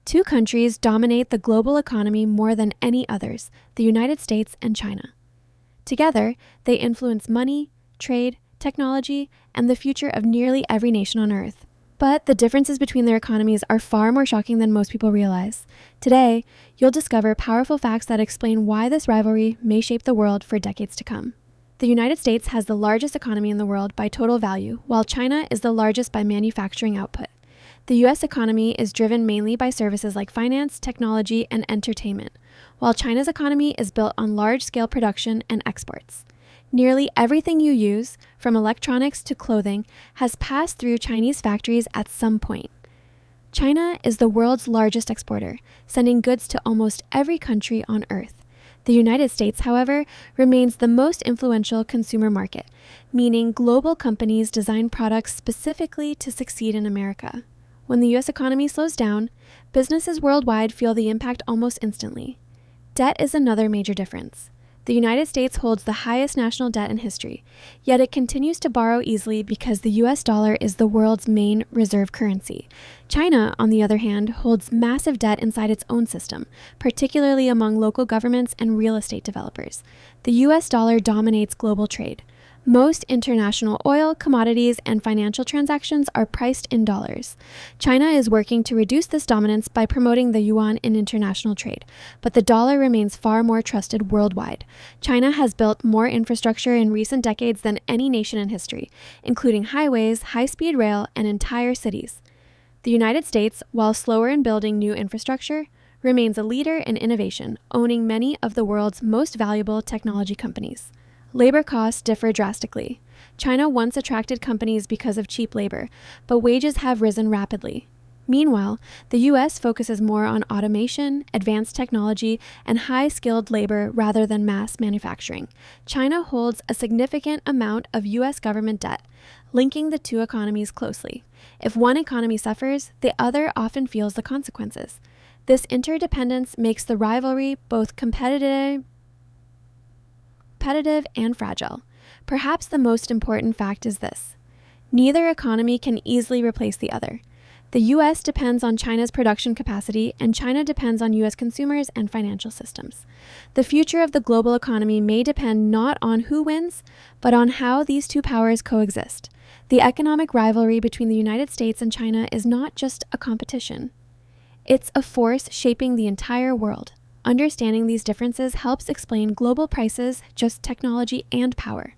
Two countries dominate the global economy more than any others, the United States and China. Together, they influence money, trade, technology, and the future of nearly every nation on Earth. But the differences between their economies are far more shocking than most people realize. Today, you'll discover powerful facts that explain why this rivalry may shape the world for decades to come. The United States has the largest economy in the world by total value, while China is the largest by manufacturing output. The U.S. economy is driven mainly by services like finance, technology, and entertainment, while China's economy is built on large-scale production and exports. Nearly everything you use, from electronics to clothing, has passed through Chinese factories at some point. China is the world's largest exporter, sending goods to almost every country on Earth. The United States, however, remains the most influential consumer market, meaning global companies design products specifically to succeed in America. When the U.S. economy slows down, businesses worldwide feel the impact almost instantly. Debt is another major difference. The United States holds the highest national debt in history, yet it continues to borrow easily because the U.S. dollar is the world's main reserve currency. China, on the other hand, holds massive debt inside its own system, particularly among local governments and real estate developers. The U.S. dollar dominates global trade. Most international oil, commodities, and financial transactions are priced in dollars. China is working to reduce this dominance by promoting the yuan in international trade, but the dollar remains far more trusted worldwide. China has built more infrastructure in recent decades than any nation in history, including highways, high-speed rail, and entire cities. The United States, while slower in building new infrastructure, remains a leader in innovation, owning many of the world's most valuable technology companies. Labor costs differ drastically. China once attracted companies because of cheap labor, but wages have risen rapidly. Meanwhile, the U.S. focuses more on automation, advanced technology, and high-skilled labor rather than mass manufacturing. China holds a significant amount of U.S. government debt, linking the two economies closely. If one economy suffers, the other often feels the consequences. This interdependence makes the rivalry both competitive and fragile. Perhaps the most important fact is this: neither economy can easily replace the other. The U.S. depends on China's production capacity, and China depends on U.S. consumers and financial systems. The future of the global economy may depend not on who wins, but on how these two powers coexist. The economic rivalry between the United States and China is not just a competition. It's a force shaping the entire world. Understanding these differences helps explain global prices, just technology and power.